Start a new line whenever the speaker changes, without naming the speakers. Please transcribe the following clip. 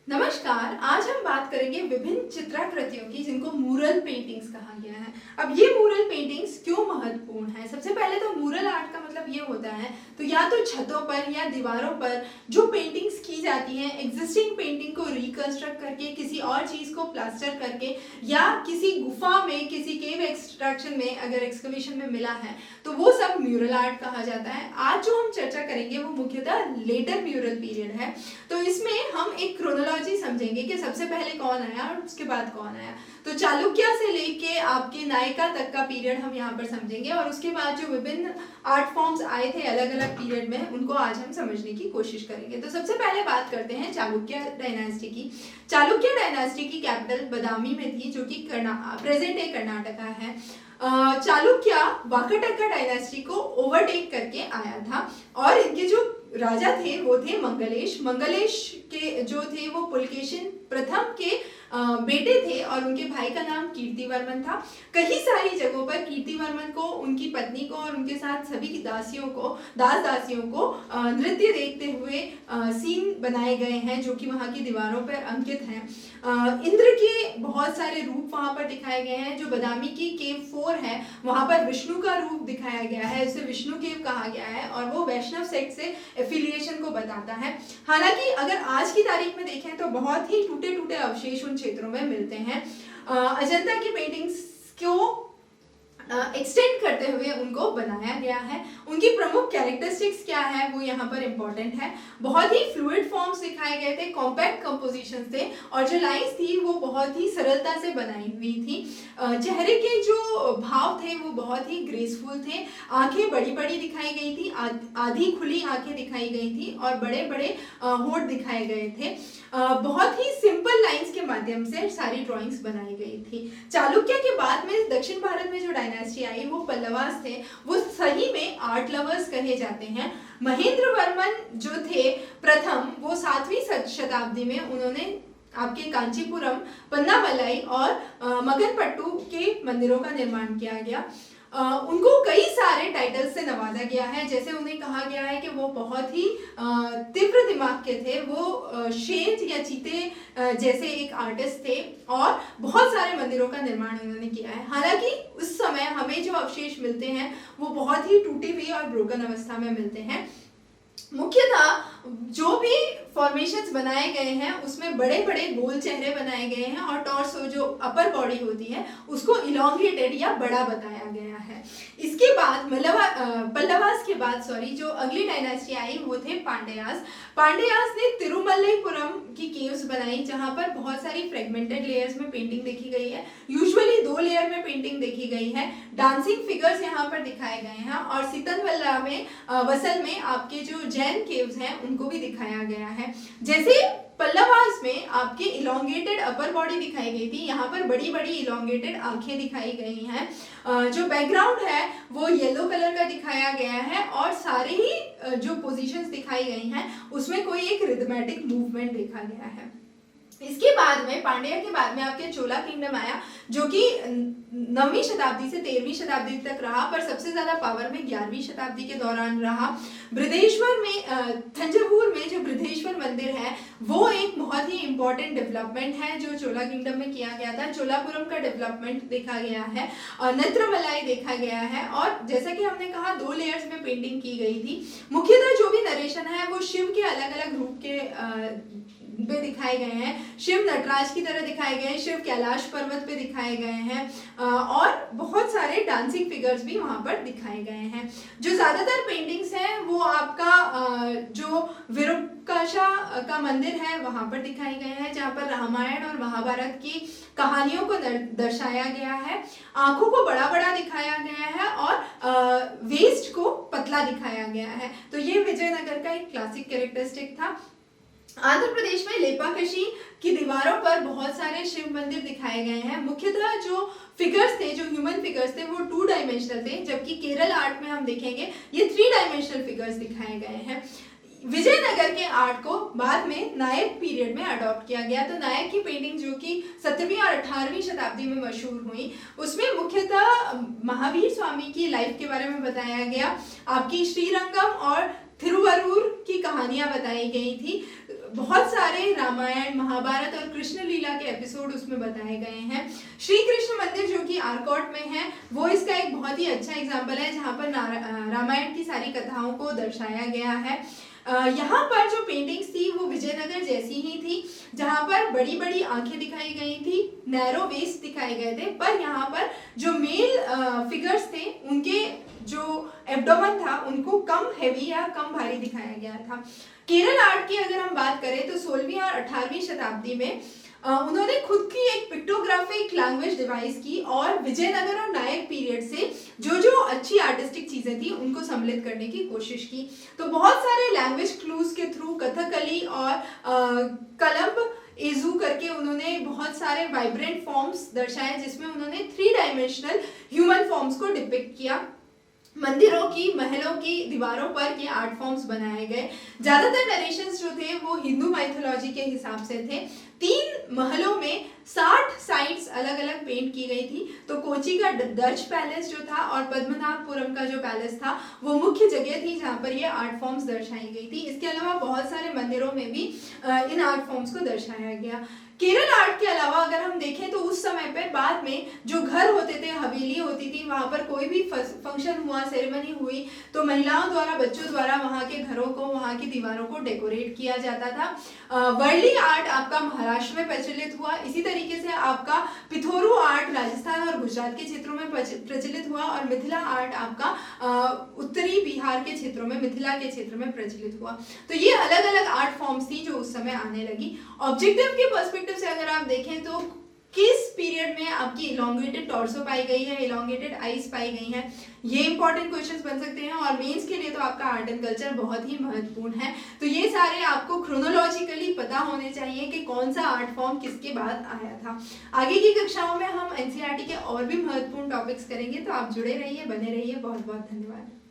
नमस्कार। आज हम बात करेंगे विभिन्न चित्राकृतियों की जिनको मूरल पेंटिंग्स कहा गया है। अब ये मूरल पेंटिंग्स क्यों महत्वपूर्ण है? सबसे पहले तो मूरल आर्ट का मतलब ये होता है तो या तो छतों पर या दीवारों पर जो पेंटिंग्स की जाती हैं, एग्जिस्टिंग पेंटिंग को रिकंस्ट्रक्ट करके किसी और चीज़ को प्लास्टर करके, या किसी गुफा में किसी केव एक्सट्रैक्शन में अगर एक्सकवेशन में मिला है तो वो सब म्यूरल आर्ट कहा जाता है। आज जो हम चर्चा करेंगे वो मुख्यतः लेटर म्यूरल पीरियड है। तो इसमें हम एक क्रोनोलॉजी समझेंगे कि सबसे पहले कौन आया और उसके बाद कौन आया। तो चालुक्य से लेके आपके नायका तक का पीरियड हम यहाँ पर समझेंगे और उसके बाद जो विभिन्न आर्ट फॉर्म्स आए थे अलग अलग पीरियड में उनको आज हम समझने की कोशिश करेंगे। तो सबसे पहले बात करते हैं चालुक्य डायनास्टी की। चालुक्य डायनास्टी की कैपिटल बदामी में थी, जो कि प्रेजेंट डे कर्नाटका है। चालुक्य वाकाटका डायनास्टी को ओवरटेक करके आया था और इनके जो राजा थे वो थे मंगलेश। मंगलेश के जो थे वो पुलकेशिन प्रथम के बेटे थे और उनके भाई का नाम कीर्तिवर्मन था। कई सारी जगहों पर कीर्तिवर्मन को, उनकी पत्नी को और उनके साथ सभी दासियों को, दासियों को नृत्य देखते हुए सीन बनाए गए हैं जो कि वहाँ की दीवारों पर अंकित हैं। इंद्र के बहुत सारे रूप वहाँ पर दिखाए गए हैं। जो बदामी की केव 4 है वहाँ पर विष्णु का रूप दिखाया गया है, इसे विष्णु केव कहा गया है और वो वैष्णव सेक्ट से एफिलिएशन को बताता है। हालांकि अगर आज की तारीख में देखें तो बहुत ही टूटे टूटे अवशेष उन क्षेत्रों में मिलते हैं। अजंता की पेंटिंग्स को एक्सटेंड करते हुए उनको बनाया गया है। उनकी प्रमुख कैरेक्टरिस्टिक्स क्या है वो यहाँ पर इंपॉर्टेंट है। बहुत ही फ्लूइड फॉर्म्स दिखाए गए थे, कॉम्पैक्ट कंपोजिशंस थे और जो लाइंस थी वो बहुत ही सरलता से बनाई हुई थी। चेहरे के जो भाव थे वो बहुत ही ग्रेसफुल थे। आंखें बड़ी बड़ी दिखाई गई थी, आधी खुली आंखें दिखाई गई थी और बड़े बड़े होठ दिखाए गए थे। बहुत ही सिंपल लाइंस के माध्यम से सारी ड्राइंग्स बनाई गई थी। चालुक्य के बाद में दक्षिण भारत में जो डायनास्टी आई वो पल्लवास थे। वो सही में आर्ट लवर्स कहे जाते हैं। महेंद्र वर्मन जो थे प्रथम, वो 7वीं शताब्दी में उन्होंने आपके कांचीपुरम, पन्नामलाई और मकनपट्टू के मंदिरों का निर्माण किया गया। उनको कई सारे टाइटल्स से नवाजा गया है। जैसे उन्हें कहा गया है कि वो बहुत ही तीव्र दिमाग के थे, वो शेर या चीते जैसे एक आर्टिस्ट थे और बहुत सारे मंदिरों का निर्माण उन्होंने किया है। हालांकि उस समय हमें जो अवशेष मिलते हैं वो बहुत ही टूटी हुई और ब्रोकन अवस्था में मिलते हैं। मुख्यतः जो भी फॉर्मेशंस बनाए गए हैं उसमें बड़े बड़े गोल चेहरे बनाए गए हैं और टॉर्सो जो अपर बॉडी होती है उसको इलोंगेटेड या बड़ा बताया गया है। इसके बाद पल्लवास के बाद जो अगली डायनास्टी आई वो थे पांड्यास। पांड्यास ने तिरुमल्लपुरम की केव्स बनाई जहां पर बहुत सारी फ्रेगमेंटेड लेयर्स में पेंटिंग देखी गई है। यूजुअली 2 लेयर में पेंटिंग देखी गई है। डांसिंग फिगर्स यहाँ पर दिखाए गए हैं और सितनवल्ला में वसल में आपके जो जैन केव्स हैं उनको भी दिखाया गया है। जैसे पल्लवास में आपके इलोंगेटेड अपर बॉडी दिखाई गई थी, यहाँ पर बड़ी बड़ी इलोंगेटेड आंखें दिखाई गई हैं। जो बैकग्राउंड है वो येलो कलर का दिखाया गया है और सारे ही जो पोजीशंस दिखाई गई हैं उसमें कोई एक रिदमेटिक मूवमेंट देखा गया है। इसके बाद में पांड्या के बाद में आपके चोला किंगडम आया जो कि 9वीं शताब्दी से 13वीं शताब्दी तक रहा, पर सबसे ज्यादा पावर में 11वीं शताब्दी के दौरान रहा। बृहदेश्वर में, थंजावुर में जो बृहदेश्वर मंदिर है वो एक बहुत ही इंपॉर्टेंट डेवलपमेंट है जो चोला किंगडम में किया गया था। चोलापुरम का डेवलपमेंट देखा गया है, नेत्रमलाई देखा गया है और जैसा कि हमने कहा 2 लेयर्स में पेंटिंग की गई थी। मुख्यतः जो भी नरेशन है वो शिव के अलग अलग रूप के पे दिखाए गए हैं। शिव नटराज की तरह दिखाए गए हैं, शिव कैलाश पर्वत पे दिखाए गए हैं और बहुत सारे डांसिंग फिगर्स भी वहां पर दिखाए गए हैं। जो ज्यादातर पेंटिंग्स हैं वो आपका जो विरूपाक्षा का मंदिर है वहां पर दिखाए गए हैं जहां पर रामायण और महाभारत की कहानियों को दर्शाया गया है। आंखों को बड़ा बड़ा दिखाया गया है और वेस्ट को पतला दिखाया गया है। तो ये विजयनगर का एक क्लासिक कैरेक्टरिस्टिक था। आंध्र प्रदेश में लेपाकशी की दीवारों पर बहुत सारे शिव मंदिर दिखाए गए हैं। मुख्यतः जो फिगर्स थे, जो ह्यूमन फिगर्स थे वो 2 डायमेंशनल थे, जबकि केरल आर्ट में हम देखेंगे ये 3 डायमेंशनल फिगर्स दिखाए गए हैं। विजयनगर के आर्ट को बाद में नायक पीरियड में अडॉप्ट किया गया। तो नायक की पेंटिंग जो कि 7वीं और 18वीं शताब्दी में मशहूर हुई उसमें मुख्यतः महावीर स्वामी की लाइफ के बारे में बताया गया। आपकी श्रीरंगम और थिरुवरूर की कहानियां बताई गई थी। बहुत सारे रामायण, महाभारत और कृष्ण लीला के एपिसोड उसमें बताए गए हैं। श्री कृष्ण मंदिर जो कि आरकोट में है, वो इसका एक बहुत ही अच्छा एग्जाम्पल है, जहाँ पर रामायण की सारी कथाओं को दर्शाया गया है। यहाँ पर जो पेंटिंग्स थी वो विजयनगर जैसी ही थी, जहाँ पर बड़ी बड़ी आंखें दिखाई गई थी, नैरो वेस्ट दिखाए गए थे, पर यहाँ पर जो मेल फिगर्स थे उनके जो एब्डोमेन था उनको कम हेवी या कम भारी दिखाया गया था। केरल आर्ट की अगर हम बात करें तो 16वीं और 18वीं शताब्दी में उन्होंने खुद की एक पिक्टोग्राफिक लैंग्वेज डिवाइस की और विजयनगर और नायक पीरियड से जो जो अच्छी आर्टिस्टिक चीजें थी उनको सम्मिलित करने की कोशिश की। तो बहुत सारे लैंग्वेज क्लूज के थ्रू कथकली और कलम्ब एजू करके उन्होंने बहुत सारे वाइब्रेंट फॉर्म्स दर्शाए, जिसमें उन्होंने 3 डायमेंशनल ह्यूमन फॉर्म्स को डिपिक्ट किया। मंदिरों की, महलों की दीवारों पर ये आर्ट फॉर्म्स बनाए गए। ज्यादातर नरेशंस जो थे वो हिंदू माइथोलॉजी के हिसाब से थे। 3 महलों में 60 साइट्स अलग अलग पेंट की गई थी। तो कोची का डच पैलेस जो था और पद्मनाभपुरम का जो पैलेस था वो मुख्य जगह थी जहाँ पर ये आर्ट फॉर्म्स दर्शाई गई थी। इसके अलावा बहुत सारे मंदिरों में भी इन आर्ट फॉर्म्स को दर्शाया गया। केरल आर्ट के अलावा अगर हम देखें तो उस समय पे बाद में जो घर होते थे, हवेली होती थी, वहाँ पर कोई भी फंक्शन हुआ, सेरेमनी हुई तो महिलाओं द्वारा, बच्चों द्वारा वहाँ के घरों को, वहाँ की दीवारों को डेकोरेट किया जाता था। वर्ली आर्ट आपका महाराष्ट्र में प्रचलित हुआ। इसी तरीके से आपका पिथोरू आर्ट राजस्थान और गुजरात के क्षेत्रों में प्रचलित हुआ और मिथिला आर्ट आपका उत्तरी बिहार के क्षेत्रों में, मिथिला के क्षेत्र में प्रचलित हुआ। तो ये अलग अलग आर्ट फॉर्म्स थी जो उस समय आने लगी। ऑब्जेक्टिव के पर्सपेक्टिव से अगर आप देखें तो किस पीरियड में आपकी इलोंगेटेड टॉर्सो पाई गई है, इलोंगेटेड आईज पाई गई हैं, ये इंपॉर्टेंट क्वेश्चंस बन सकते हैं। और मेंस के लिए तो आपका आर्ट एंड कल्चर बहुत ही महत्वपूर्ण है। तो ये सारे आपको क्रोनोलॉजिकली पता होने चाहिए कि कौन सा आर्ट फॉर्म किसके बाद आया था। आगे की कक्षाओं में हम एनसीईआरटी के और भी महत्वपूर्ण टॉपिक्स करेंगे, तो आप जुड़े रहिए, बने रहिए। बहुत बहुत धन्यवाद।